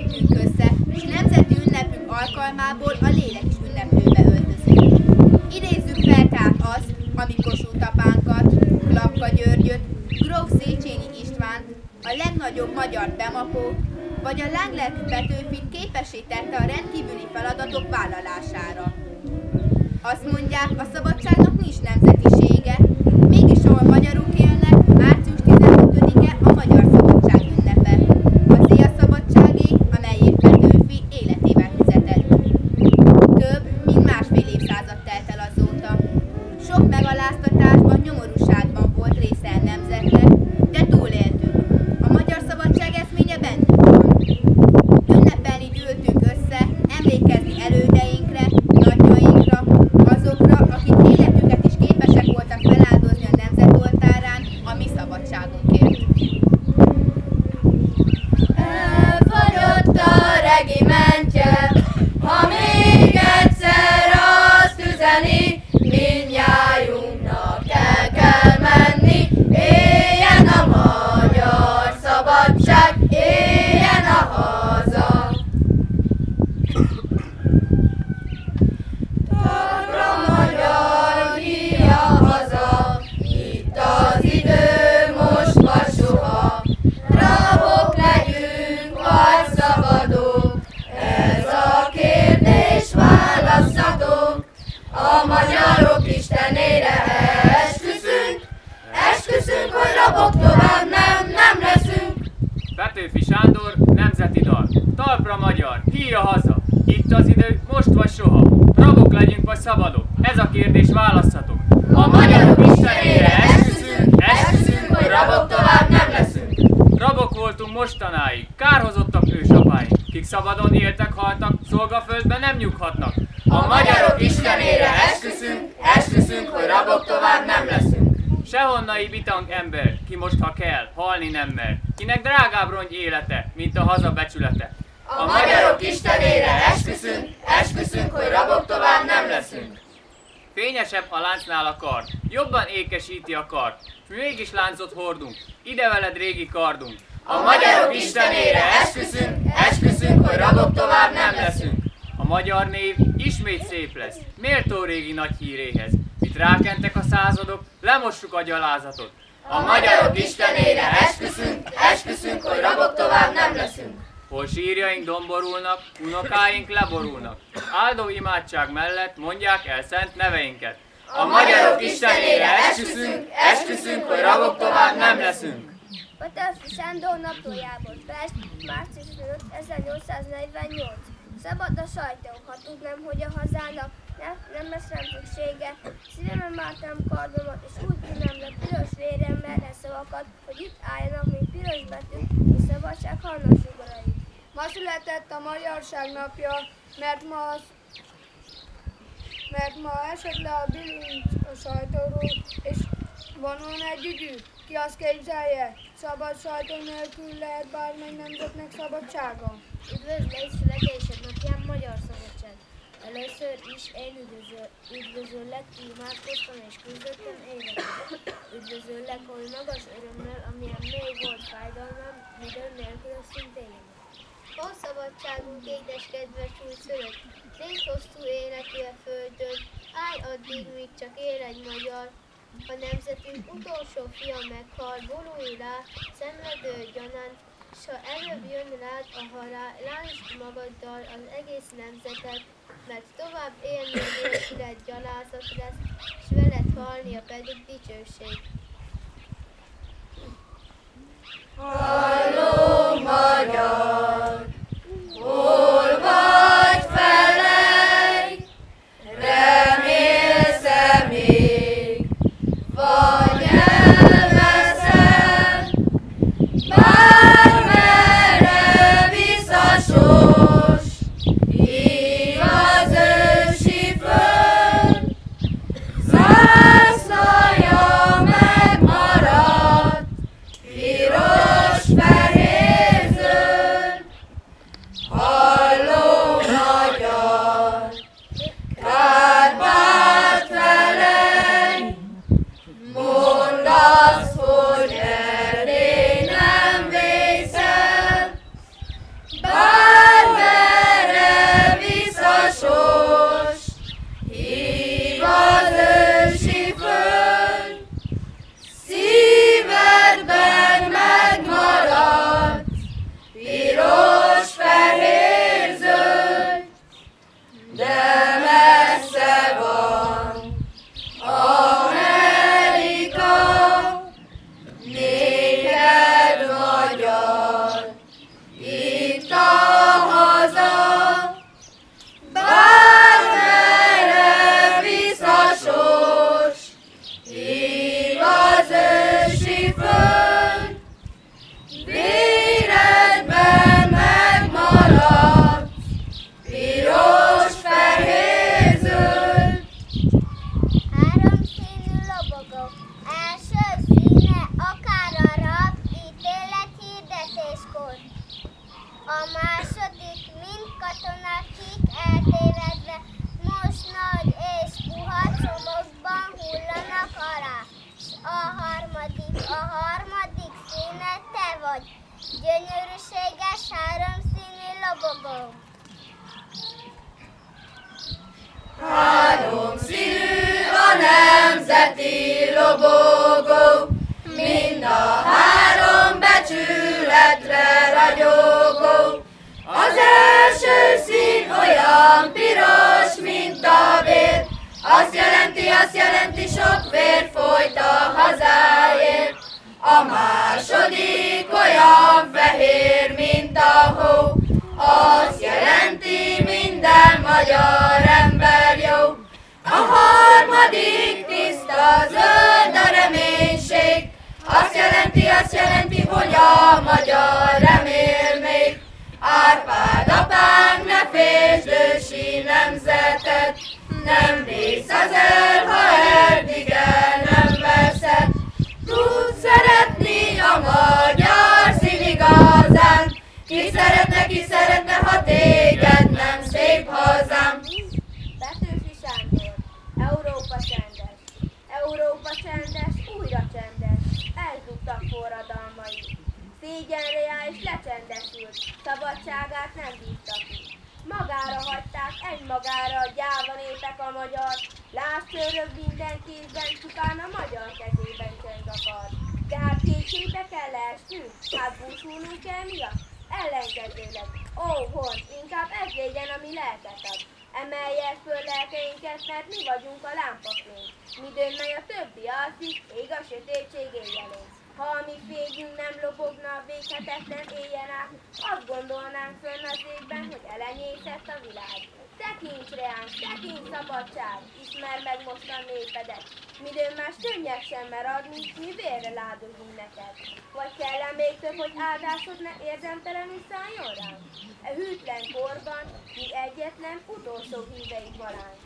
gyűltünk össze, és nemzeti ünnepünk alkalmából a lélek is ünneplőbe öltözik. Idézzük fel tehát azt, ami Kossuth apánkat, Klapka Györgyöt, Gróf Széchenyi Istvánt, a legnagyobb magyar Bemako, vagy a lánglelkű Petőfit képessé tette a rendkívüli feladatok vállalására. Azt mondják, a szabadságnak nincs nemzetisége, mégis ahol magyarok élnek, március 15-e a magyar szabadság ünnepe. Az éjszabadságé, amelyért Petőfi életével fizetett. Több, mint másfél évszázad telt el azóta. Sok megaláztatásban, nyomorúságban volt része a nemzetnek, de túléltük. A magyar szabadság eszménye bennünk van. Ünnepelni gyűltünk össze, emlékezni elődeinkre, nagyjainkra, azokra, akik életüket is képesek voltak feláldozni a nemzet oltárán a mi szabadságunkért. Elfagyott a regimentje, ha még egyszer azt üzeni, mindnyájunknak el kell menni, éljen a magyar szabadság, éljen a haza. Talpra magyar, híja haza, itt az idő, most vagy soha, rabok legyünk, vagy szabadok, ez a kérdés választhatók. A magyarok istenére esküszünk, hogy rabok tovább nem leszünk. Petőfi Sándor, nemzeti dal. Talpra magyar, híja haza. Itt az idő, most vagy soha. Rabok legyünk vagy szabadok, ez a kérdés választhatok. A magyarok istenére esküszünk, hogy rabok tovább nem leszünk. Rabok voltunk mostanáig, kárhozottak ősapáink, kik szabadon éltek, haltak, szolgaföldben nem nyughatnak. A magyarok istenére esküszünk, hogy rabok tovább nem leszünk. Sehonnai bitang ember, ki most ha kell, halni nem mer, kinek drágább rongy élete, mint a haza becsülete. A magyarok istenére esküszünk, hogy rabok tovább nem leszünk. Fényesebb a láncnál a kard, jobban ékesíti a kard, s mi mégis láncot hordunk, ide veled régi kardunk. A magyarok istenére esküszünk, hogy rabok tovább nem leszünk. A magyar név ismét szép lesz, méltó régi nagy híréhez. Mit rákentek a századok, lemossuk a gyalázatot. A magyarok istenére esküszünk, hogy rabok tovább nem leszünk. Hol sírjaink domborulnak, unokáink leborulnak. Áldó imádság mellett mondják el szent neveinket. A magyarok istenére esküszünk, hogy rabok tovább nem leszünk. Petőfi Sándor naplójából Pest, március 5, 1848. Szabad a sajtó, ha tudnám, hogy a hazának nem lesz rám szüksége. Szívemen mártam kardomat, és úgy tűnöm le piros véremmel szavakat, hogy itt álljanak, mint piros betűk, és szabadság harnos ugarai. Ma született a magyarság napja, mert ma esett le a bilincs a sajtóról, és vonulna egy ügyű. Ki azt képzelje? Szabad sajtó nélkül lehet bármely nemzetnek szabadsága? Üdvözlés születésed napján magyar szabadság! Először is én üdvözöllek, imádkoztam és küzdöttem életemben. Üdvözöllek oly magas örömmel, amilyen mély volt fájdalmam, midőn nélkülöztünk téged. Ó szabadságunk, édes kedves újszülött, légy hosszú életű a földön, állj addig, míg csak él egy magyar. A nemzetünk utolsó fia meghal, vonulj rá, szenvedő gyanánt, s ha előbb jön rád a halál, lásd magaddal az egész nemzetet, mert tovább élni nélküled gyalázat lesz, s veled halnia pedig dicsőség. Halló magyar, hol vagy felej, remélsz-e még, vagy elveszel, bármerre visz a sors, íg az ősi föld, zászlaja megmaradt, piros, fehér, zöld. Halló magyar, Kárpát felej, mondd azt, hogy Erdély nem vészel, 9-kor. A második mind katonakik eltévedve most nagy és puha csomagban hullanak alá. A harmadik színe te vagy, gyönyörűséges háromszínű lobogó. Háromszínű a nemzeti lobogó, mind a három becsületre ragyogó. Az első szín olyan piros, mint a vér, azt jelenti, sok vér folyt a hazáért. A második olyan fehér, mint a hó, azt jelenti, minden magyar ember jó. A harmadik tiszta zöld a reménység, azt jelenti, hogy a magyar remél még. Árpád apánk, ne féltsd ősi nemzetet, nem vészhez el, ha eddig el nem veszed. Tudsz szeretni a magyar szív igazán, ki szeretne, ha téged nem szép hazám. Petőfi Sándor, Európa csendes, újra csendes, elzúgtak forradalmai. Szégyenre jár és lecsendesült, szabadságát nem bírtak ki. Magára hagyták, egymagára a gyáva népek a magyar, lászcsőrök minden kézben, csupán a magyar kezében csend akar. De hát kétségbe kell leesnünk, hát búsulnunk kell miatt? Ellenkezőleg, hon, inkább ez legyen, ami lelket ad. Emelje föl lelkeinket, mert mi vagyunk a lámpafény. Midőn mely a többi alszik, ég a sötétség éjjelén. Ha a mi fényünk nem lobogna a véghetetlen éjjel át, azt gondolnánk fönn az égben, hogy elenyészett a világ. Tekints reánk, tekints szabadság, ismerd meg most a népedet. Midőn más könnyek sem mer adni, mi vérrel áldozunk neked. Vagy kell még több, hogy áldásod ne érdemtelenül szálljon ránk? E hűtlen korban, mi egyetlen utolsó híveid valánk.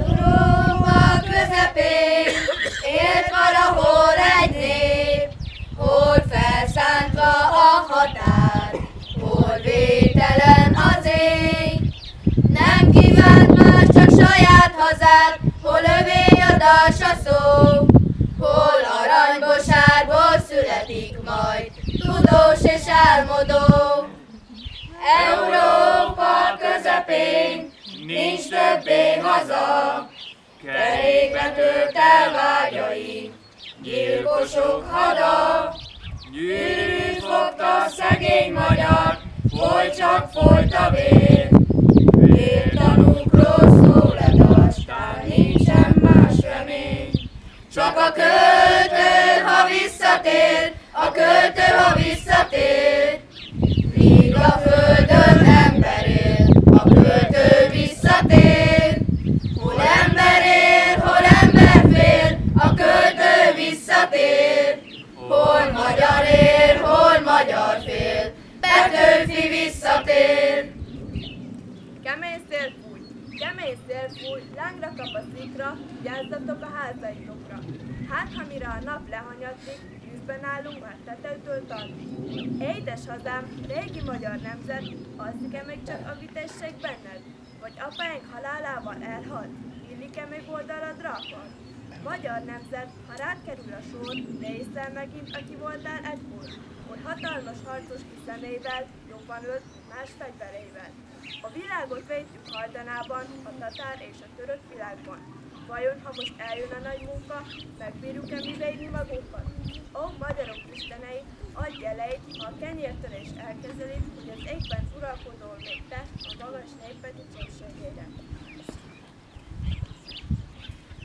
Európa közepén élt valahol egy nép, hol felszántva a határ, hol vételen az ég. Nem kívánt más, csak saját hazát, hol övé a dals a szó, hol aranybosárból születik majd tudós és álmodó. Európa közepén nincs többé haza, kerékbe tört el vágyaink, gyilkosok hada. Gyűrűt fogta szegény magyar, folyt a vér. Vértanúkról szó lett, aztán nincsen más remény. Csak a költő, ha visszatér, míg a földön ember él, a költő visszatér. Hol ember él, hol ember fél, a költő visszatér. Hol magyar él, hol magyar fél, Petőfi visszatér. Kemény szél fúj, lángra kap a szikra, vigyázzatok a házaitokra. Hát, ha mire a nap lehanyatlik, tűzben állunk már tetőtől talpig. Édes hazám, régi magyar nemzet, alszik-e még csak a vitesség benned? Vagy apáink halálával elhalt, illik-e még oldalra drápad? Magyar nemzet, ha rád kerül a sor, ne hiszel megint, aki voltál egykor, hogy hatalmas harcos kiszenével, jobban ölt más fegyverével. A világot védjük hajdanában, a tatár és a török világban. Vajon, ha most eljön a nagy munka, megbírjuk-e mi védni magunkat? Ó, magyarok istenei, adj jeleit, ha a kenyértörés elkezelít, hogy az égben uralkodol még te a magas néped dicsőségére.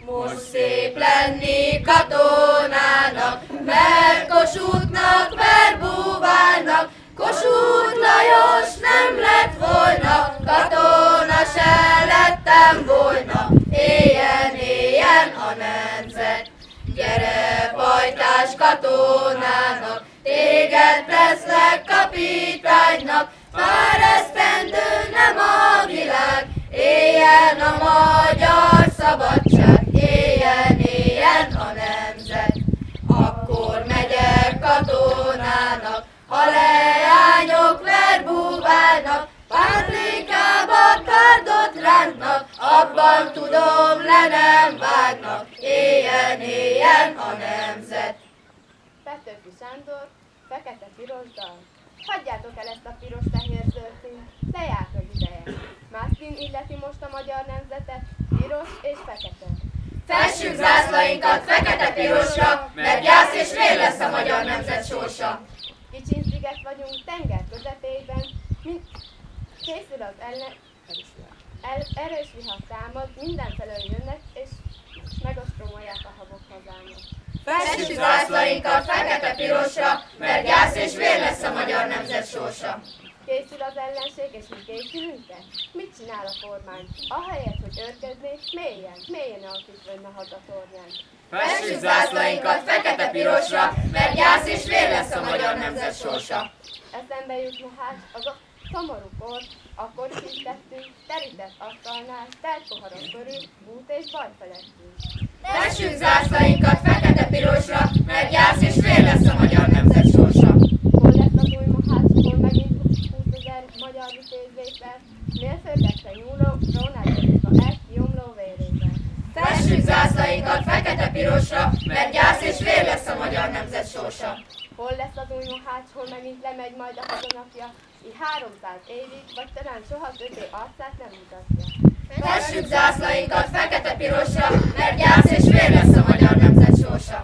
Most szép lenni katonának, mert Kossuthnak, mert búvárnak. Kossuth Lajos nem lett volna, katona se lettem volna. Éljen a nemzet, gyere pajtás katonának, téged teszlek kapitánynak. Már esztendő nem a világ, éljen a magyar szabadság, éljen a nemzet. le nem vágnak, éljen, éljen a nemzet. Petőfi Sándor, fekete-piros dal. Hagyjátok el ezt a piros-fehér-zöld színt, lejárt az ideje. Más szín illeti most a magyar nemzetet, piros és fekete. Fessük zászlainkat fekete-pirosra, mert gyász és vér lesz a magyar nemzet sorsa. Kicsin sziget vagyunk tenger közepében, készül az erős vihar támad, mindenfelől jönnek, és megostromolják a habok hazámat. Fessük zászlainkat fekete-pirosra, mert gyász és vér lesz a magyar nemzet sorsa. Készül az ellenség, és mi készülünk-e? Mit csinál a kormány? Ahelyett, hogy örködnék, mélyen alkítve hazatornyán. Fessük zászlainkat fekete-pirosra, mert gyász és vér lesz a magyar nemzet sorsa. Eszembe jutna hát az a szomorú kor, akkor hisztettünk, terített asztalnál, telt poharon körül, bút és baj felettünk. Fessük zászlainkat fekete-pirosra, mert gyász és vér lesz a magyar nemzet sorsa. Hol lesz az új mohács, hol megint 20 000 magyar vitézvétel, mérföldekre nyúló, drónálózva el, kiomló vérével. Fessük zászlainkat fekete-pirosra, mert gyász és vér lesz a magyar nemzet sorsa. Hol lesz az új mohács, hol megint lemegy majd a hazanapja, így 300 évig, vagy talán soha többé arcát nem mutatja. Fessük zászlainkat fekete-pirosra, mert gyász és vér lesz a magyar nemzet sorsa.